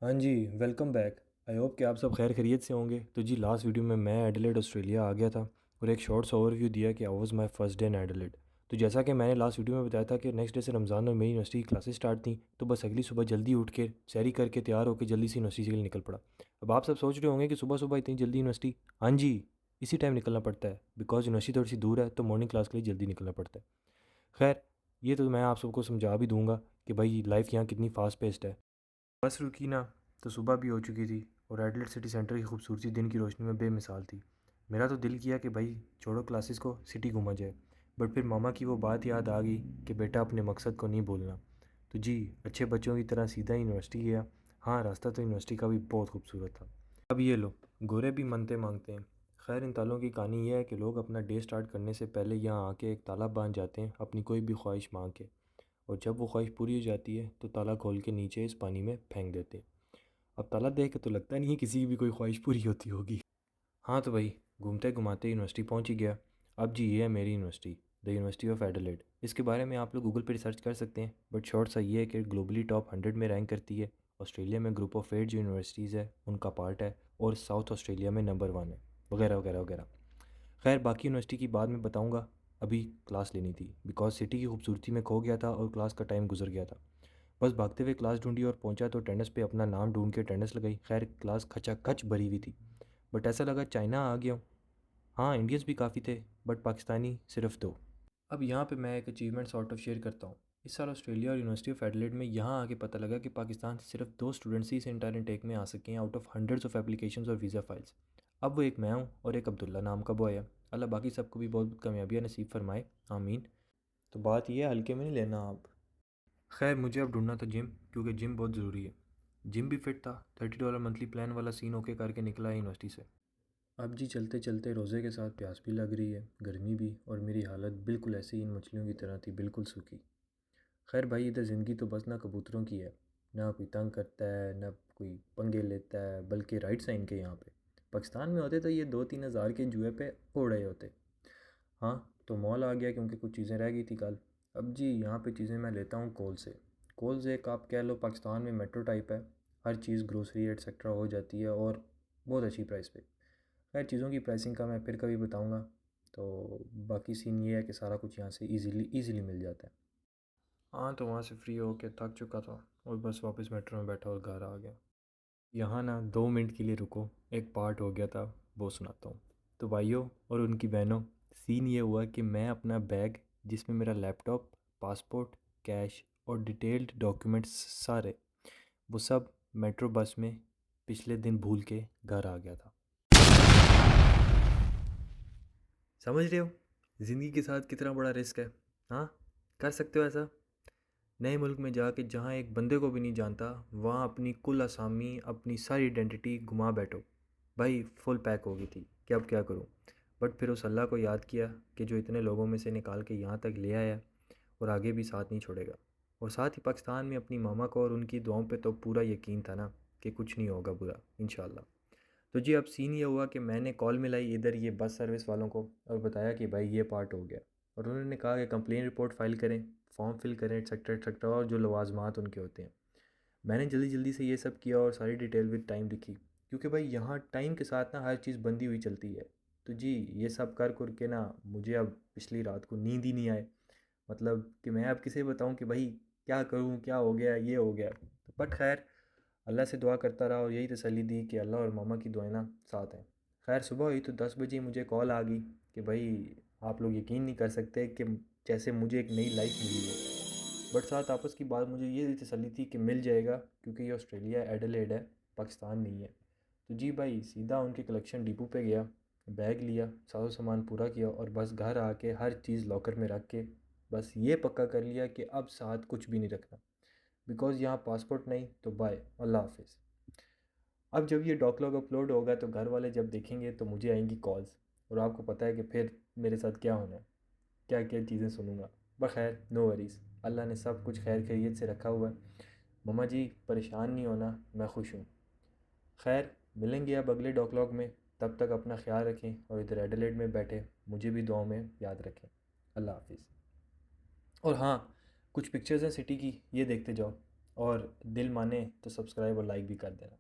हाँ जी, welcome back. I hope कि आप सब खैर खैरियत से होंगे। तो जी लास्ट वीडियो में मैं एडिलेड ऑस्ट्रेलिया आ गया था और एक शॉर्ट्स ओवरव्यू दिया कि how was my first day in Adelaide. तो जैसा कि मैंने लास्ट वीडियो में बताया था कि नेक्स्ट डे से रमज़ान और मेरी यूनिवर्सिटी की क्लासेस स्टार्ट थी, तो बस अगली सुबह जल्दी उठ के सैरी करके तैयार होकर जल्दी से यूनिवर्सिटी के लिए निकल पड़ा। अब आप सब सोच रहे होंगे कि सुबह सुबह इतनी जल्दी यूनिवर्सिटी। हाँ जी, इसी टाइम निकलना पड़ता है बिकॉज यूनिवर्सिटी थोड़ी सी दूर है, तो मॉर्निंग क्लास के लिए जल्दी निकलना पड़ता है। खैर, ये तो मैं आप सबको समझा भी दूंगा कि भाई लाइफ यहाँ कितनी फास्ट पेस्ड है। बस रुकी ना तो सुबह भी हो चुकी थी और एडिलेड सिटी सेंटर की खूबसूरती दिन की रोशनी में बेमिसाल थी। मेरा तो दिल किया कि भाई छोड़ो क्लासेस को, सिटी घूमा जाए। बट फिर मामा की वो बात याद आ गई कि बेटा अपने मकसद को नहीं भूलना। तो जी अच्छे बच्चों की तरह सीधा यूनिवर्सिटी गया। हाँ, रास्ता तो यूनिवर्सिटी का भी बहुत खूबसूरत था। अब ये लो, गोरे भी मनते मांगते हैं। खैर, इन तालों की कहानी यह है कि लोग अपना डे स्टार्ट करने से पहले यहाँ आके एक ताला बांध जाते हैं अपनी कोई भी ख्वाहिश मांग के। और जब वो ख्वाहिश पूरी हो जाती है तो ताला खोल के नीचे इस पानी में फेंक देते हैं। अब ताला देख के तो लगता नहीं है किसी की भी कोई ख्वाहिश पूरी होती होगी। हाँ तो भाई, घूमते घुमाते यूनिवर्सिटी पहुंच ही गया। अब जी ये है मेरी university, the university of Adelaide. इसके बारे में आप लोग गूगल पे रिसर्च कर सकते हैं, बट शॉर्ट सा ये है कि ग्लोबली टॉप 100 में रैंक करती है। ऑस्ट्रेलिया में ग्रुप ऑफ 8 जो यूनिवर्सिटीज़ है उनका पार्ट है, और साउथ ऑस्ट्रेलिया में नंबर 1 है, वगैरह वगैरह वगैरह। खैर, बाकी यूनिवर्सिटी की बाद में बताऊंगा। अभी क्लास लेनी थी बिकॉज सिटी की खूबसूरती में खो गया था और क्लास का टाइम गुजर गया था। बस भागते हुए क्लास ढूंढी और पहुंचा तो अटेंडेंस पे अपना नाम ढूंढ के अटेंडेंस लगाई। खैर, क्लास खचाखच भरी हुई थी, बट ऐसा लगा चाइना आ गया हूँ। हाँ, इंडियंस भी काफ़ी थे, बट पाकिस्तानी सिर्फ 2। अब यहाँ पे मैं एक अचीवमेंट सॉर्ट ऑफ शेयर करता हूँ। इस साल ऑस्ट्रेलिया और यूनिवर्सिटी ऑफ एडिलेड में यहाँ आके पता लगा कि पाकिस्तान से सिर्फ 2 स्टूडेंट्स ही इस इंटर इनटेक में आ सके हैं out of hundreds of applications और वीज़ा फाइल्स। अब वो एक मैं हूँ और एक अब्दुल्ला नाम का बॉय है। अल्लाह बाकी सबको भी बहुत बहुत कामयाबियाँ नसीब फरमाए, आमीन। तो बात ये हल्के में नहीं लेना आप। खैर, मुझे अब ढूंढना था जिम, क्योंकि जिम बहुत ज़रूरी है। जिम भी फिट था, $30 मंथली प्लान वाला सीन ओके करके निकला है यूनिवर्सिटी से। अब जी चलते चलते रोज़े के साथ प्यास भी लग रही है, गर्मी भी, और मेरी हालत बिल्कुल ऐसे ही इन मछलियों की तरह थी, बिल्कुल सूखी। खैर भाई, इधर ज़िंदगी तो बस ना कबूतरों की है। ना कोई तंग करता है, ना कोई पंगे लेता है, बल्कि राइट्स हैं इनके यहाँ पे। पाकिस्तान में होते तो ये 2-3 हज़ार के जुए पे उड़ रहे होते। हाँ, तो मॉल आ गया क्योंकि कुछ चीज़ें रह गई थी कल। अब जी यहाँ पे चीज़ें मैं लेता हूँ कोल से। कोल्स एक आप कह लो पाकिस्तान में मेट्रो टाइप है। हर चीज़ ग्रोसरी एटसेट्रा हो जाती है और बहुत अच्छी प्राइस पे। खैर, चीज़ों की प्राइसिंग का मैं फिर कभी बताऊँगा। तो बाकी सीन ये है कि सारा कुछ यहाँ से ईज़िली मिल जाता है। हाँ, तो वहाँ से फ्री होके थक चुका था और बस वापस मेट्रो में बैठा और घर आ गया। यहाँ ना 2 मिनट के लिए रुको, एक पार्ट हो गया था, वो सुनाता हूँ। तो भाइयों और उनकी बहनों, सीन ये हुआ कि मैं अपना बैग, जिसमें मेरा लैपटॉप, पासपोर्ट, कैश और डिटेल्ड डॉक्यूमेंट्स सारे, वो सब मेट्रो बस में पिछले दिन भूल के घर आ गया था। समझ रहे हो ज़िंदगी के साथ कितना बड़ा रिस्क है? हाँ, कर सकते हो ऐसा? नए मुल्क में जाके जहाँ एक बंदे को भी नहीं जानता, वहाँ अपनी कुल असामी, अपनी सारी आइडेंटिटी घुमा बैठो। भाई फुल पैक हो गई थी कि अब क्या करूँ। बट फिर उस अल्लाह को याद किया कि जो इतने लोगों में से निकाल के यहाँ तक ले आया और आगे भी साथ नहीं छोड़ेगा। और साथ ही पाकिस्तान में अपनी मामा को और उनकी दुआओं पे तो पूरा यकीन था ना कि कुछ नहीं होगा बुरा, इंशाल्लाह। तो जी अब सीन ये हुआ कि मैंने कॉल मिलाई इधर ये बस सर्विस वालों को और बताया कि भाई ये पार्ट हो गया। और उन्होंने कहा कि कंप्लेन रिपोर्ट फाइल करें, फॉर्म फिल करें, एक्सेट्रा एक्सेट्रा, और जो लवाजमात उनके होते हैं। मैंने जल्दी जल्दी से ये सब किया और सारी डिटेल विद टाइम लिखी, क्योंकि भाई यहाँ टाइम के साथ ना हर चीज़ बंधी हुई चलती है। तो जी ये सब कर के ना मुझे अब पिछली रात को नींद ही नहीं आए। मतलब कि मैं अब किसे बताऊँ कि भाई क्या करूँ, क्या हो गया, ये हो गया। बट खैर, अल्लाह से दुआ करता रहा और यही तसल्ली दी कि अल्लाह और मामा की दुआएं ना साथ हैं। खैर, सुबह हुई तो 10 बजे मुझे कॉल आ गई कि भाई आप लोग यकीन नहीं कर सकते कि जैसे मुझे एक नई लाइफ मिली है। बट साथ आपस की बात मुझे ये तसल्ली थी कि मिल जाएगा, क्योंकि ये ऑस्ट्रेलिया एडिलेड है, पाकिस्तान नहीं है। तो जी भाई सीधा उनके कलेक्शन डिपो पे गया, बैग लिया, सारा सामान पूरा किया और बस घर आके हर चीज़ लॉकर में रख के बस ये पक्का कर लिया कि अब साथ कुछ भी नहीं रखना। बिकॉज़ यहाँ पासपोर्ट नहीं तो बाय, अल्लाह हाफिज़। अब जब ये डॉकलॉग अपलोड होगा तो घर वाले जब देखेंगे तो मुझे आएंगी कॉल्स, और आपको पता है कि फिर मेरे साथ क्या होना है, क्या क्या चीज़ें सुनूंगा। बखैर, नो वरीज़, अल्लाह ने सब कुछ खैर खैरियत से रखा हुआ है। मम्मा जी परेशान नहीं होना, मैं खुश हूँ। खैर, मिलेंगे अब अगले डॉकलॉग में। तब तक अपना ख्याल रखें और इधर एडिलेड में बैठे मुझे भी दुआओं में याद रखें। अल्लाह हाफिज़। और हाँ, कुछ पिक्चर्स हैं सिटी की, ये देखते जाओ। और दिल माने तो सब्सक्राइब और लाइक भी कर देना।